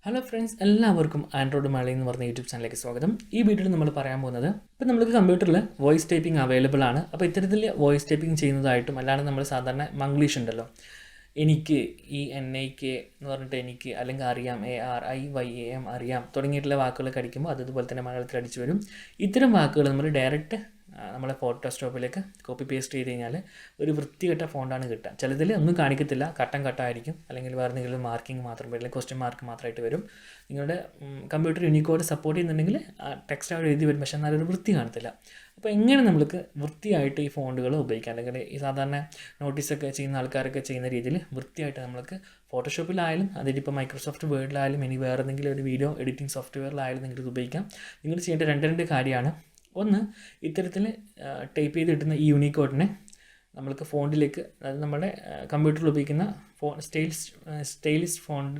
Hello friends, എല്ലാവർക്കും Android Malayali എന്ന് പറഞ്ഞ യൂട്യൂബ് ചാനലിലേക്ക് സ്വാഗതം. ഈ വീഡിയോയിൽ നമ്മൾ പറയാൻ പോകുന്നത് ഇപ്പോൾ നമുക്ക് കമ്പ്യൂട്ടറിൽ വോയിസ് ടൈപ്പിംഗ് അവൈലബിൾ ആണ്. അപ്പോൾ ഇത്തരത്തിൽ വോയിസ് ടൈപ്പിംഗ് ചെയ്യുന്നതായിട്ടും അല്ലാണ്ട് നമ്മൾ സാധാരണ മംഗ്ലീഷ് ഉണ്ടല്ലോ, എനിക്ക് ഈ NIK എന്ന് പറഞ്ഞിട്ട് എനിക്ക്, അല്ലെങ്കിൽ അറിയാം, ARIYAM അറിയാം തുടങ്ങിയിട്ടുള്ള വാക്കുകളൊക്കെ അടിക്കുമ്പോൾ അതുപോലെ തന്നെ മലയാളത്തിൽ അടിച്ചു വരും. ഇത്തരം വാക്കുകൾ നമ്മൾ ഡയറക്റ്റ് നമ്മളെ ഫോട്ടോസ്റ്റോപ്പിലേക്ക് കോപ്പി പേസ്റ്റ് ചെയ്ത് കഴിഞ്ഞാൽ ഒരു വൃത്തികെട്ട ഫോണ്ടാണ് കിട്ടുക. ചിലതിൽ ഒന്നും കാണിക്കത്തില്ല, കട്ടം കട്ടായിരിക്കും, അല്ലെങ്കിൽ വേറെ എന്തെങ്കിലും മാർക്കിംഗ് മാത്രം വരും, അല്ലെങ്കിൽ ക്വസ്റ്റ്യൻ മാർക്ക് മാത്രമായിട്ട് വരും. നിങ്ങളുടെ കമ്പ്യൂട്ടർ യൂണിക്കോഡ് സപ്പോർട്ട് ചെയ്യുന്നുണ്ടെങ്കിൽ ടെക്സ്റ്റ് അവിടെ എഴുതി വരും, പക്ഷേ നല്ലൊരു വൃത്തി കാണത്തില്ല. അപ്പോൾ എങ്ങനെ നമുക്ക് വൃത്തിയായിട്ട് ഈ ഫോണ്ടുകൾ ഉപയോഗിക്കാം, അല്ലെങ്കിൽ ഈ സാധാരണ നോട്ടീസൊക്കെ ചെയ്യുന്ന ആൾക്കാരൊക്കെ ചെയ്യുന്ന രീതിയിൽ വൃത്തിയായിട്ട് നമുക്ക് ഫോട്ടോഷോപ്പിലായാലും അതിലിപ്പോൾ മൈക്രോസോഫ്റ്റ് വേർഡിലായാലും ഇനി വേറെ എന്തെങ്കിലും ഒരു വീഡിയോ എഡിറ്റിംഗ് സോഫ്റ്റ്വെയറിലായാലും നിങ്ങൾക്ക് ഉപയോഗിക്കാം. നിങ്ങൾ ചെയ്യേണ്ട രണ്ട് കാര്യമാണ്. ഒന്ന്, ഇത്തരത്തിൽ ടൈപ്പ് ചെയ്ത് കിട്ടുന്ന ഈ യൂണിക്കോഡിനെ നമ്മൾക്ക് ഫോണ്ടിലേക്ക്, അതായത് നമ്മുടെ കമ്പ്യൂട്ടറിൽ ഉപയോഗിക്കുന്ന സ്റ്റൈലിസ്റ്റ് ഫോണ്ട്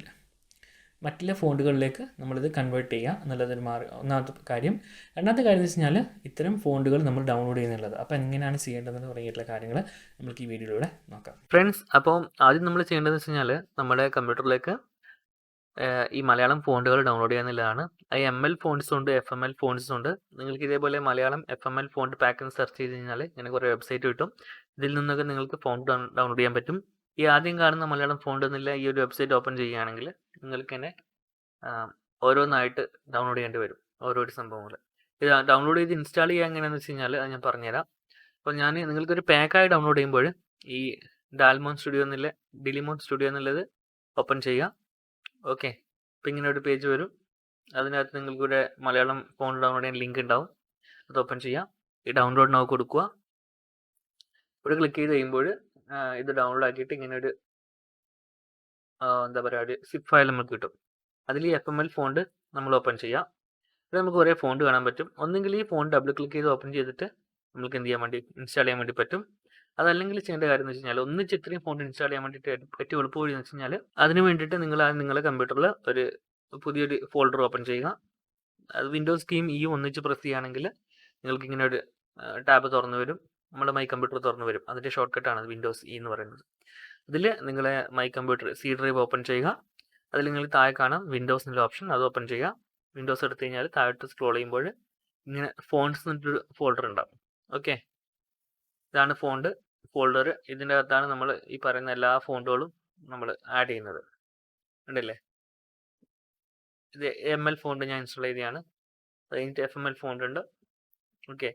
മറ്റുള്ള ഫോണ്ടുകളിലേക്ക് നമ്മളിത് കൺവേർട്ട് ചെയ്യുക എന്നുള്ളതൊരു ഒന്നാമത്തെ കാര്യം. രണ്ടാമത്തെ കാര്യം എന്ന് വെച്ച് കഴിഞ്ഞാൽ ഇത്തരം ഫോണ്ടുകൾ നമ്മൾ ഡൗൺലോഡ് ചെയ്യുന്നുള്ളത്. അപ്പോൾ എങ്ങനെയാണ് ചെയ്യേണ്ടതെന്ന് തുടങ്ങിയിട്ടുള്ള കാര്യങ്ങൾ നമുക്ക് ഈ വീഡിയോയിലൂടെ നോക്കാം. ഫ്രണ്ട്സ്, അപ്പോൾ ആദ്യം നമ്മൾ ചെയ്യേണ്ടതെന്ന് വെച്ച് കഴിഞ്ഞാൽ നമ്മുടെ കമ്പ്യൂട്ടറിലേക്ക് ഈ മലയാളം ഫോണ്ടുകൾ ഡൗൺലോഡ് ചെയ്യാന്നുള്ളതാണ്. ML ഫോണ്ട്സ് ഉണ്ട്, FML ഫോണ്ട്സ് ഉണ്ട്. നിങ്ങൾക്ക് ഇതേപോലെ മലയാളം FML ഫോണ്ട് പാക്ക് എന്ന് സെർച്ച് ചെയ്ത് കഴിഞ്ഞാൽ ഇങ്ങനെ കുറേ വെബ്സൈറ്റ് കിട്ടും. ഇതിൽ നിന്നൊക്കെ നിങ്ങൾക്ക് ഫോണ്ട് ഡൗൺലോഡ് ചെയ്യാൻ പറ്റും. ഈ ആദ്യം കാണുന്ന മലയാളം ഫോണ്ട് എന്നുള്ള ഈ ഒരു വെബ്സൈറ്റ് ഓപ്പൺ ചെയ്യുകയാണെങ്കിൽ നിങ്ങൾക്ക് തന്നെ ഓരോന്നായിട്ട് ഡൗൺലോഡ് ചെയ്യേണ്ടി വരും, ഓരോ സംഭവങ്ങൾ. ഇത് ഡൗൺലോഡ് ചെയ്ത് ഇൻസ്റ്റാൾ ചെയ്യുക എങ്ങനെയാണെന്ന് വെച്ച് കഴിഞ്ഞാൽ അത് ഞാൻ പറഞ്ഞുതരാം. അപ്പോൾ നിങ്ങൾക്കൊരു പാക്കായി ഡൗൺലോഡ് ചെയ്യുമ്പോൾ ഈ ഡിലിമോൺ സ്റ്റുഡിയോ എന്നുള്ളത് ഓപ്പൺ ചെയ്യുക. ഓക്കെ, അപ്പോൾ ഇങ്ങനെ ഒരു പേജ് വരും. അതിനകത്ത് നിങ്ങൾക്കിവിടെ മലയാളം ഫോൺ ഡൗൺലോഡ് ചെയ്യാൻ ലിങ്ക് ഉണ്ടാവും. അത് ഓപ്പൺ ചെയ്യുക. ഈ ഡൗൺലോഡ് നൗ കൊടുക്കുക. ഇവിടെ ക്ലിക്ക് ചെയ്ത് കഴിയുമ്പോൾ ഇത് ഡൗൺലോഡ് ആക്കിയിട്ട് ഇങ്ങനെ ഒരു എന്താ പറയുക, ഒരു സിപ്പ് ഫയൽ നമുക്ക് കിട്ടും. അതിൽ ഈ FML ഫോണ്ട് നമ്മൾ ഓപ്പൺ ചെയ്യുക. ഇവിടെ നമുക്ക് കുറേ ഫോണ്ട് കാണാൻ പറ്റും. ഒന്നെങ്കിൽ ഈ ഫോണ്ട് ഡബിൾ ക്ലിക്ക് ചെയ്ത് ഓപ്പൺ ചെയ്തിട്ട് നമുക്ക് എന്ത് ചെയ്യാൻ വേണ്ടി, ഇൻസ്റ്റാൾ ചെയ്യാൻ വേണ്ടി പറ്റും. അതല്ലെങ്കിൽ ചെയ്യേണ്ട കാര്യം എന്ന് വെച്ച് കഴിഞ്ഞാൽ ഒന്നിച്ച് ഇത്രയും ഫോണ്ട് ഇൻസ്റ്റാൾ ചെയ്യാൻ വേണ്ടിയിട്ട് ഏറ്റവും എളുപ്പ വഴി എന്ന് വെച്ച് കഴിഞ്ഞാൽ അതിന് വേണ്ടിയിട്ട് നിങ്ങൾ നിങ്ങളുടെ കമ്പ്യൂട്ടറിൽ ഒരു പുതിയൊരു ഫോൾഡർ ഓപ്പൺ ചെയ്യുക. അത് വിൻഡോസ് കീയും ഒന്നിച്ച് പ്രസ് ചെയ്യുകയാണെങ്കിൽ നിങ്ങൾക്ക് ഇങ്ങനെ ഒരു ടാബ് തുറന്നു വരും. നമ്മുടെ മൈ കമ്പ്യൂട്ടർ തുറന്നു വരും. അതിൻ്റെ ഷോർട്ട് കട്ടാണ് വിൻഡോസ് എന്ന് പറയുന്നത്. ഇതിൽ നിങ്ങളെ മൈ കമ്പ്യൂട്ടർ ഡ്രൈവ് ഓപ്പൺ ചെയ്യുക. അതിൽ നിങ്ങൾ താഴെ കാണാം വിൻഡോസ് എന്നുള്ള ഓപ്ഷൻ, അത് ഓപ്പൺ ചെയ്യുക. വിൻഡോസ് എടുത്തു കഴിഞ്ഞാൽ താഴോട്ട് സ്ക്രോൾ ചെയ്യുമ്പോൾ ഇങ്ങനെ ഫോണ്ട്സ് എന്നിട്ടൊരു ഫോൾഡർ ഉണ്ടാവും. ഓക്കെ, ഇതാണ് ഫോൾഡർ. ഇതിൻ്റെ അകത്താണ് നമ്മൾ ഈ പറയുന്ന എല്ലാ ഫോണ്ടുകളും നമ്മൾ ആഡ് ചെയ്യുന്നത്. ഉണ്ടല്ലേ, ഇത് ML ഫോണ്ട് ഞാൻ ഇൻസ്റ്റാൾ ചെയ്തതാണ്. അത് കഴിഞ്ഞിട്ട് FML ഫോണ്ട് ഉണ്ട്. ഓക്കെ,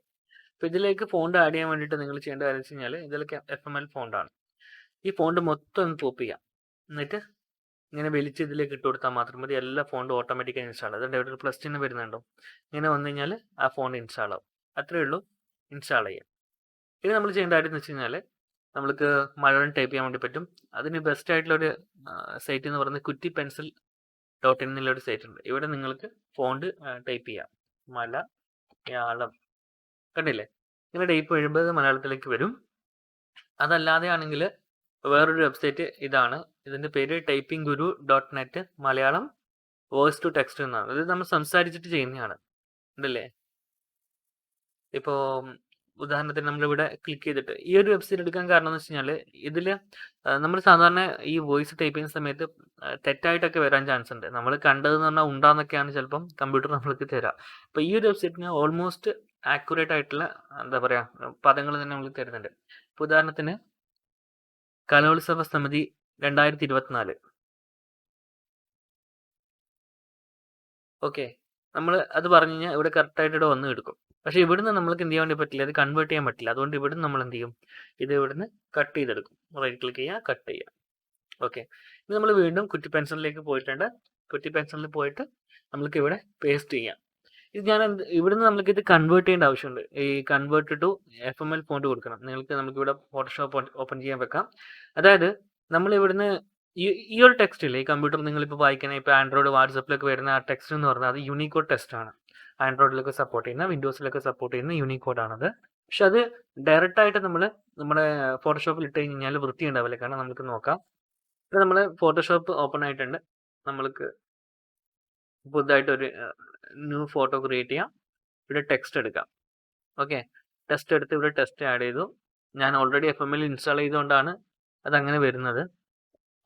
അപ്പോൾ ഇതിലേക്ക് ഫോണ്ട് ആഡ് ചെയ്യാൻ വേണ്ടിയിട്ട് നിങ്ങൾ ചെയ്യേണ്ട കാര്യം വെച്ച് കഴിഞ്ഞാൽ ഇതിലേക്ക് FML ഫോണ്ടാണ്. ഈ ഫോണ്ട് മൊത്തം ഒന്ന് കോപ്പി ചെയ്യാം. എന്നിട്ട് ഇങ്ങനെ വലിച്ച് ഇതിലേക്ക് ഇട്ട് കൊടുത്താൽ മാത്രം മതി. എല്ലാ ഫോണ്ടും ഓട്ടോമാറ്റിക്കായി ഇൻസ്റ്റാൾ ആവും. അതുകൊണ്ട് ഇവിടെ ഒരു പ്ലസ് ചിഹ്നം വരുന്നുണ്ടോ, ഇങ്ങനെ വന്നു കഴിഞ്ഞാൽ ആ ഫോണ്ട് ഇൻസ്റ്റാൾ ആവും. അത്രയേ ഉള്ളൂ, ഇൻസ്റ്റാൾ ചെയ്യാം. ഇനി നമ്മൾ ചെയ്യേണ്ട കാര്യം എന്ന് വെച്ച് കഴിഞ്ഞാൽ നമ്മൾക്ക് മലയാളം ടൈപ്പ് ചെയ്യാൻ വേണ്ടി പറ്റും. അതിന് ബെസ്റ്റ് ആയിട്ടുള്ളൊരു സൈറ്റ് എന്ന് പറയുന്നത് kuttipensel.in എന്നുള്ളൊരു സൈറ്റ് ഉണ്ട്. ഇവിടെ നിങ്ങൾക്ക് ഫോണ്ട് ടൈപ്പ് ചെയ്യാം. മലയാളം കണ്ടില്ലേ, ഇങ്ങനെ ടൈപ്പ് കഴിയുമ്പോൾ മലയാളത്തിലേക്ക് വരും. അതല്ലാതെ ആണെങ്കിൽ വേറൊരു വെബ്സൈറ്റ് ഇതാണ്. ഇതിൻ്റെ പേര് typingguru.net Malayalam voice to text എന്നാണ്. ഇത് നമ്മൾ സംസാരിച്ചിട്ട് ചെയ്യുന്നതാണ്. ഉണ്ടല്ലേ, ഇപ്പോൾ ഉദാഹരണത്തിന് നമ്മളിവിടെ ക്ലിക്ക് ചെയ്തിട്ട് ഈ ഒരു വെബ്സൈറ്റ് എടുക്കാൻ കാരണം എന്ന് വെച്ച് കഴിഞ്ഞാൽ ഇതിൽ നമ്മൾ സാധാരണ ഈ വോയിസ് ടൈപ്പ് ചെയ്യുന്ന സമയത്ത് തെറ്റായിട്ടൊക്കെ വരാൻ ചാൻസ് ഉണ്ട്. നമ്മൾ കണ്ടതെന്ന് പറഞ്ഞാൽ ഉണ്ടാന്നൊക്കെയാണ് ചിലപ്പം കമ്പ്യൂട്ടർ നമ്മൾക്ക് തരാം. അപ്പോൾ ഈ ഒരു വെബ്സൈറ്റിന് ഓൾമോസ്റ്റ് ആക്യുറേറ്റ് ആയിട്ടുള്ള എന്താ പറയുക പദങ്ങൾ തന്നെ നമുക്ക് തരുന്നുണ്ട്. ഇപ്പോൾ ഉദാഹരണത്തിന് കലോത്സവ സമിതി 2024. ഓക്കെ, നമ്മൾ അത് പറഞ്ഞു കഴിഞ്ഞാൽ ഇവിടെ കറക്റ്റായിട്ട് ഇവിടെ വന്ന് എടുക്കും. പക്ഷേ ഇവിടുന്ന് നമ്മൾക്ക് എന്ത് ചെയ്യാൻ വേണ്ടി പറ്റില്ല, അത് കൺവേർട്ട് ചെയ്യാൻ പറ്റില്ല. അതുകൊണ്ട് ഇവിടുന്ന് നമ്മൾ എന്ത് ചെയ്യും, ഇത് ഇവിടുന്ന് കട്ട് ചെയ്തെടുക്കും. റൈറ്റ് ക്ലിക്ക് ചെയ്യുക, കട്ട് ചെയ്യുക. ഓക്കെ, ഇനി നമ്മൾ വീണ്ടും കുറ്റി പെൻസിലിലേക്ക് പോയിട്ടുണ്ട്. കുറ്റി പെൻസിലിൽ പോയിട്ട് നമ്മൾക്ക് ഇവിടെ പേസ്റ്റ് ചെയ്യാം. ഇത് ഇവിടുന്ന് നമുക്ക് ഇത് കൺവേർട്ട് ചെയ്യേണ്ട ആവശ്യമുണ്ട്. ഈ കൺവേർട്ട് ടു FML ഫോണ്ട് കൊടുക്കണം. നമുക്കിവിടെ ഫോട്ടോഷോപ്പ് ഓപ്പൺ ചെയ്യാൻ വെക്കാം. അതായത് നമ്മൾ ഇവിടുന്ന് ഈ ഒരു ടെക്സ്റ്റ് ഇല്ലേ, ഈ കമ്പ്യൂട്ടർ നിങ്ങളിപ്പോൾ വായിക്കുന്ന ഇപ്പോൾ ആൻഡ്രോയിഡ് വാട്സപ്പിലൊക്കെ വരുന്ന ആ ടെക്സ്റ്റ് എന്ന് പറഞ്ഞാൽ അത് യൂണിക്കോഡ് ടെക്സ്റ്റ് ആണ്. ആൻഡ്രോയിഡിലൊക്കെ സപ്പോർട്ട് ചെയ്യുന്ന, വിൻഡോസിലൊക്കെ സപ്പോർട്ട് ചെയ്യുന്ന യൂണിക്കോഡാണത്. പക്ഷെ അത് ഡയറക്റ്റ് ആയിട്ട് നമ്മുടെ ഫോട്ടോഷോപ്പിൽ ഇട്ട് കഴിഞ്ഞാൽ വൃത്തി ഉണ്ടാവില്ല. കാരണം നമുക്ക് നോക്കാം. ഇപ്പോൾ നമ്മൾ ഫോട്ടോഷോപ്പ് ഓപ്പൺ ആയിട്ടുണ്ട്. നമ്മൾക്ക് പുതുതായിട്ടൊരു ന്യൂ ഫോട്ടോ ക്രിയേറ്റ് ചെയ്യാം. ഇവിടെ ടെക്സ്റ്റ് എടുക്കാം. ഓക്കെ, ടെക്സ്റ്റ് എടുത്ത് ഇവിടെ ടെക്സ്റ്റ് ആഡ് ചെയ്തു. ഞാൻ ഓൾറെഡി FML ഇൻസ്റ്റാൾ ചെയ്തുകൊണ്ടാണ് അതങ്ങനെ വരുന്നത്.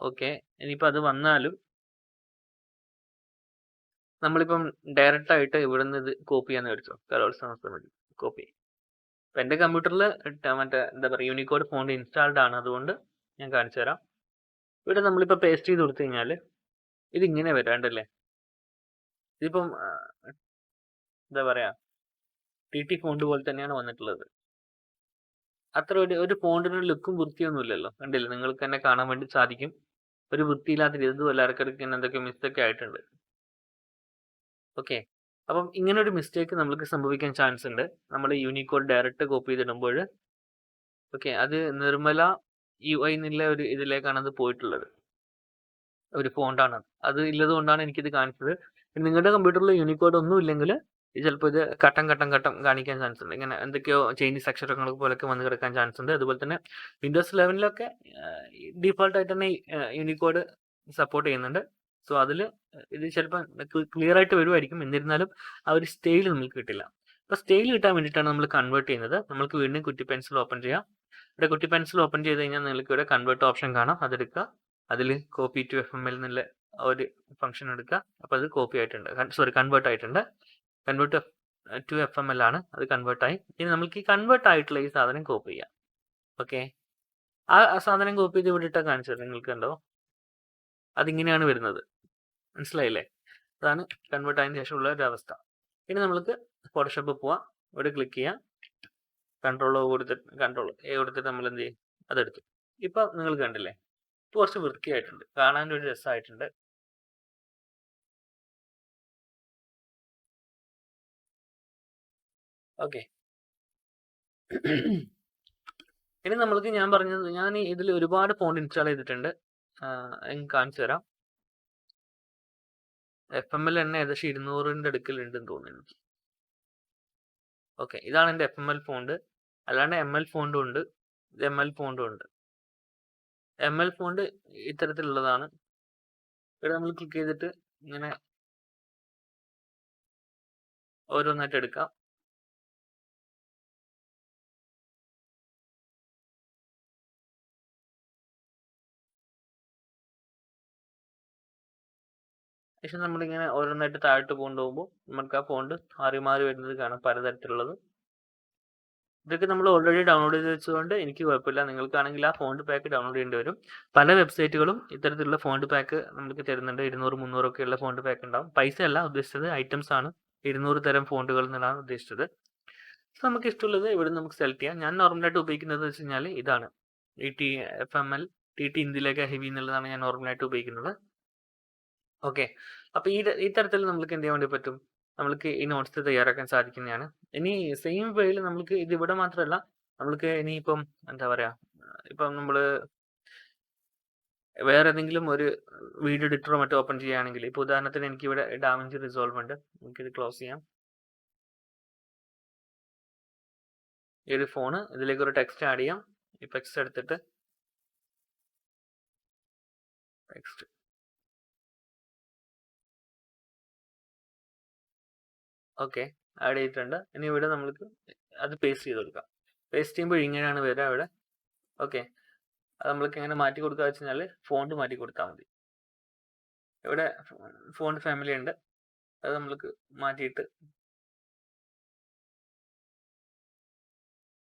ഓക്കെ, ഇനിയിപ്പോൾ അത് വന്നാലും നമ്മളിപ്പം ഡയറക്റ്റ് ആയിട്ട് ഇവിടെ നിന്ന് ഇത് കോപ്പി ചെയ്യാന്ന് വിചാരിച്ചോ, കലോത്സവ കോപ്പി. അപ്പം എൻ്റെ കമ്പ്യൂട്ടറിൽ മറ്റേ എന്താ പറയുക യൂണിക്കോഡ് ഫോണ്ട് ഇൻസ്റ്റാൾഡ് ആണ്, അതുകൊണ്ട് ഞാൻ കാണിച്ചു തരാം. ഇവിടെ നമ്മളിപ്പോൾ പേസ്റ്റ് ചെയ്ത് കൊടുത്തു കഴിഞ്ഞാൽ ഇതിങ്ങനെ വരാണ്ടല്ലേ. ഇതിപ്പം എന്താ പറയുക TT ഫോണ്ട് പോലെ തന്നെയാണ് വന്നിട്ടുള്ളത്. അത്ര ഒരു ഫോണ്ടിനൊരു ലുക്കും വൃത്തിയൊന്നും ഇല്ലല്ലോ, കണ്ടില്ലേ, നിങ്ങൾക്ക് തന്നെ കാണാൻ വേണ്ടി സാധിക്കും. ഒരു വൃത്തിയില്ലാത്ത രീതി, ഇതുപോലെ ഇടയ്ക്കിടയ്ക്ക് എന്തൊക്കെ മിസ്റ്റേക്ക് ആയിട്ടുണ്ട്. ഓക്കെ, അപ്പം ഇങ്ങനെ ഒരു മിസ്റ്റേക്ക് നമുക്ക് സംഭവിക്കാൻ ചാൻസ് ഉണ്ട് നമ്മൾ യൂണിക്കോഡ് ഡയറക്റ്റ് കോപ്പി ചെയ്തിടുമ്പോൾ. ഓക്കെ, അത് നിർമ്മല UI എന്നുള്ള ഒരു ഇതിലേക്കാണ് അത് പോയിട്ടുള്ളത്, ഒരു ഫോണ്ടാണ്. അത് ഇല്ലത് കൊണ്ടാണ് എനിക്കിത് കാണിച്ചത്. നിങ്ങളുടെ കമ്പ്യൂട്ടറിൽ യൂണിക്കോഡ് ഒന്നും ഇല്ലെങ്കിൽ ചിലപ്പോൾ ഇത് ഘട്ടം കാണിക്കാൻ ചാൻസ് ഉണ്ട്. ഇങ്ങനെ എന്തൊക്കെയോ ചൈനീസ് അക്ഷരങ്ങൾ പോലൊക്കെ വന്ന് കിടക്കാൻ ചാൻസ് ഉണ്ട്. അതുപോലെ തന്നെ Windows 11 ഡീഫോൾട്ടായിട്ട് തന്നെ യൂണിക്കോഡ് സപ്പോർട്ട് ചെയ്യുന്നുണ്ട്. സോ അതിൽ ഇത് ചിലപ്പോൾ ക്ലിയർ ആയിട്ട് വരുമായിരിക്കും, എന്നിരുന്നാലും ആ ഒരു സ്റ്റൈൽ നമുക്ക് കിട്ടില്ല. അപ്പോൾ സ്റ്റൈൽ കിട്ടാൻ വേണ്ടിയിട്ടാണ് നമ്മൾ കൺവേർട്ട് ചെയ്യുന്നത്. നമുക്ക് വീണ്ടും കുറ്റി പെൻസിൽ ഓപ്പൺ ചെയ്യാം. ഇവിടെ കുറ്റി പെൻസിൽ ഓപ്പൺ ചെയ്ത് കഴിഞ്ഞാൽ നിങ്ങൾക്ക് ഇവിടെ കൺവേർട്ട് ഓപ്ഷൻ കാണാം, അതെടുക്കുക. അതിൽ കോപ്പി ടു FML എന്നുള്ള ഒരു ഫംഗ്ഷൻ എടുക്കുക. അപ്പോൾ അത് കോപ്പി ആയിട്ടുണ്ട്, കൺവേർട്ട് ആയിട്ടുണ്ട്. കൺവേർട്ട് ടു FML ആണ്, അത് കൺവേർട്ടായി. ഇനി നമുക്ക് ഈ കൺവേർട്ട് ആയിട്ടുള്ള ഈ സാധനം കോപ്പി ചെയ്യാം. ഓക്കെ, ആ സാധനം കോപ്പി ചെയ്ത് ഇവിടെ ഇട്ടാൽ കാണിച്ചത് നിങ്ങൾക്ക് കണ്ടോ, അതിങ്ങനെയാണ് വരുന്നത്. മനസ്സിലായില്ലേ? അതാണ് കൺവേർട്ട് ആയതിനു ശേഷമുള്ള ഒരു അവസ്ഥ. ഇനി നമുക്ക് ഫോട്ടോഷോപ്പ് പോവാം. ഇവിടെ ക്ലിക്ക് ചെയ്യാം, കൺട്രോൾ A കൊടുത്തിട്ട് നമ്മൾ എന്ത് ചെയ്യും, അതെടുത്തു. ഇപ്പം നിങ്ങൾ കണ്ടില്ലേ, കുറച്ച് വൃത്തിയായിട്ടുണ്ട്, കാണാൻ ഒരു രസമായിട്ടുണ്ട്. ഓക്കെ, ഇനി നമ്മൾക്ക് ഞാൻ പറഞ്ഞത്, ഞാൻ ഇതിൽ ഒരുപാട് ഫോണ്ട് ഇൻസ്റ്റാൾ ചെയ്തിട്ടുണ്ട്, എനിക്ക് കാണിച്ചു തരാം. FML തന്നെ ഏകദേശം 200ന്റെ അടുക്കലുണ്ടെന്ന് തോന്നുന്നു. ഓക്കെ, ഇതാണ് എൻ്റെ FML ഫോണ്ട്. അല്ലാണ്ട് ML ഫോണ്ടും ഉണ്ട്, ML ഫോണ്ടും ഉണ്ട്. ML ഫോണ്ട് ഇത്തരത്തിലുള്ളതാണ്. ഇവിടെ നമ്മൾ ക്ലിക്ക് ചെയ്തിട്ട് ഇങ്ങനെ ഓരോന്നായിട്ട് എടുക്കാം. ശേഷം നമ്മളിങ്ങനെ ഓരോന്നായിട്ട് താഴോട്ട് കൊണ്ടുപോകുമ്പോൾ നമുക്ക് ആ ഫോണ്ട് മാറി വരുന്നത് കാണാം, പലതരത്തിലുള്ളത്. ഇതൊക്കെ നമ്മൾ ഓൾറെഡി ഡൗൺലോഡ് ചെയ്ത് വെച്ചുകൊണ്ട് എനിക്ക് കുഴപ്പമില്ല. നിങ്ങൾക്കാണെങ്കിൽ ആ ഫോണ്ട് പാക്ക് ഡൗൺലോഡ് ചെയ്യേണ്ടി വരും. പല വെബ്സൈറ്റുകളും ഇത്തരത്തിലുള്ള ഫോണ്ട് പാക്ക് നമുക്ക് തരുന്നുണ്ട്. 200-300 ഒക്കെയുള്ള ഫോണ്ട് പാക്ക് ഉണ്ടാവും. പൈസ അല്ല ഉദ്ദേശിച്ചത്, ഐറ്റംസ് ആണ്. 200 തരം ഫോണ്ടുകൾ എന്നാണ് ഉദ്ദേശിച്ചത്. നമുക്ക് ഇഷ്ടമുള്ളത് ഇവിടെ നമുക്ക് സെലക്ട് ചെയ്യാം. ഞാൻ നോർമലായിട്ട് ഉപയോഗിക്കുന്നത് വെച്ച് കഴിഞ്ഞാൽ ഇതാണ്, FML TT ഇന്ത്യയിലേക്ക് ഹെവി എന്നുള്ളതാണ് ഞാൻ നോർമലായിട്ട് ഉപയോഗിക്കുന്നത്. ഓക്കെ, അപ്പോൾ ഈ തരത്തിൽ നമുക്ക് എന്ത് ചെയ്യാൻ വേണ്ടി പറ്റും, നമ്മൾക്ക് ഈ നോട്ട്സ് തയ്യാറാക്കാൻ സാധിക്കുന്നതാണ്. ഇനി സെയിം വേയിൽ നമുക്ക് ഇത് ഇവിടെ മാത്രമല്ല, നമ്മൾക്ക് ഇനിയിപ്പം എന്താ പറയുക, ഇപ്പം നമ്മൾ വേറെ ഏതെങ്കിലും ഒരു വീഡിയോ എഡിറ്ററോ മറ്റോ ഓപ്പൺ ചെയ്യുകയാണെങ്കിൽ, ഇപ്പോൾ ഉദാഹരണത്തിന് എനിക്കിവിടെ ഡാവിഞ്ചി റിസോൾവ് ഉണ്ട്, നമുക്കിത് ക്ലോസ് ചെയ്യാം. ഈ ഒരു ഫോണ്, ഇതിലേക്ക് ഒരു ടെക്സ്റ്റ് ആഡ് ചെയ്യാം. ഈ ടെക്സ്റ്റ് എടുത്തിട്ട് ടെക്സ്റ്റ് ഓക്കെ ആഡ് ചെയ്തിട്ടുണ്ട്. ഇനി ഇവിടെ നമ്മൾക്ക് അത് പേസ്റ്റ് ചെയ്ത് കൊടുക്കാം. പേസ്റ്റ് ചെയ്യുമ്പോൾ ഇങ്ങനെയാണ് വരിക ഇവിടെ. ഓക്കെ, അത് നമ്മൾക്ക് എങ്ങനെ മാറ്റി കൊടുക്കുക വെച്ച് കഴിഞ്ഞാൽ ഫോണ്ട് മാറ്റി കൊടുത്താൽ മതി. ഇവിടെ ഫോണ്ട് ഫാമിലി ഉണ്ട്, അത് നമ്മൾക്ക് മാറ്റിയിട്ട്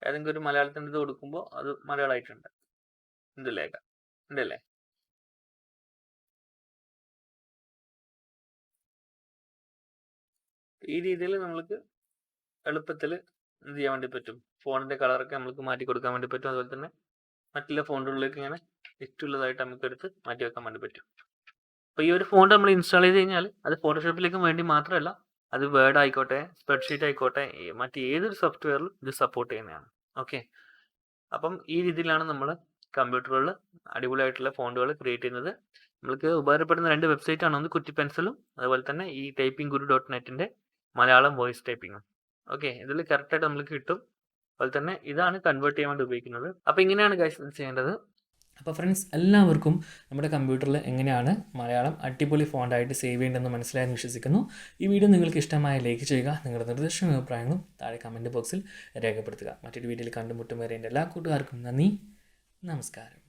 ഏതെങ്കിലും ഒരു മലയാളത്തിൻ്റെ ഇത് കൊടുക്കുമ്പോൾ അത് മലയാളമായിട്ടുണ്ട്. ഇതിലേക്ക് ഉണ്ടല്ലേ. ഈ രീതിയിൽ നമ്മൾക്ക് എളുപ്പത്തിൽ എന്ത് ചെയ്യാൻ വേണ്ടി പറ്റും, ഫോണിൻ്റെ കളറൊക്കെ നമുക്ക് മാറ്റി കൊടുക്കാൻ വേണ്ടി പറ്റും. അതുപോലെ തന്നെ മറ്റുള്ള ഫോണ്ടുകളിലേക്ക് ഇങ്ങനെ ഇഷ്ടമുള്ളതായിട്ട് നമുക്ക് എടുത്ത് മാറ്റി വെക്കാൻ വേണ്ടി പറ്റും. അപ്പോൾ ഈ ഒരു ഫോണ്ട് നമ്മൾ ഇൻസ്റ്റാൾ ചെയ്ത് കഴിഞ്ഞാൽ അത് ഫോട്ടോഷോപ്പിലേക്ക് വേണ്ടി മാത്രമല്ല, അത് വേർഡ് ആയിക്കോട്ടെ, സ്പ്രെഡ്ഷീറ്റ് ആയിക്കോട്ടെ, മറ്റ് ഏതൊരു സോഫ്റ്റ്വെയറിലും ഇത് സപ്പോർട്ട് ചെയ്യുന്നതാണ്. ഓക്കെ, അപ്പം ഈ രീതിയിലാണ് നമ്മൾ കമ്പ്യൂട്ടറുകളിൽ അടിപൊളിയായിട്ടുള്ള ഫോണ്ടുകൾ ക്രിയേറ്റ് ചെയ്യുന്നത്. നമ്മൾക്ക് ഉപകാരപ്പെടുന്ന 2 വെബ്സൈറ്റ് ആണ്, ഒന്ന് കുറ്റി പെൻസിലും അതുപോലെ തന്നെ ഈ typingguru.net മലയാളം വോയിസ് ടൈപ്പിങ്ങും. ഓക്കെ, ഇതിൽ കറക്റ്റായിട്ട് നമുക്ക് കിട്ടും. അതുപോലെ തന്നെ ഇതാണ് കൺവേർട്ട് ചെയ്യാൻ വേണ്ടി ഉപയോഗിക്കുന്നത്. അപ്പോൾ ഇങ്ങനെയാണ് ഗൈസ് ചെയ്യേണ്ടത്. അപ്പോൾ ഫ്രണ്ട്സ്, എല്ലാവർക്കും നമ്മുടെ കമ്പ്യൂട്ടറിൽ എങ്ങനെയാണ് മലയാളം അടിപൊളി ഫോണ്ടായിട്ട് സേവ് ചെയ്യേണ്ടതെന്ന് മനസ്സിലായെന്ന് വിശ്വസിക്കുന്നു. ഈ വീഡിയോ നിങ്ങൾക്ക് ഇഷ്ടമായ ലൈക്ക് ചെയ്യുക, നിങ്ങളുടെ നിർദ്ദേശങ്ങളും അഭിപ്രായങ്ങളും താഴെ കമൻറ്റ് ബോക്സിൽ രേഖപ്പെടുത്തുക. മറ്റൊരു വീഡിയോയിൽ കണ്ടുമുട്ടും വരെ എൻ്റെ എല്ലാ കൂട്ടുകാർക്കും നന്ദി, നമസ്കാരം.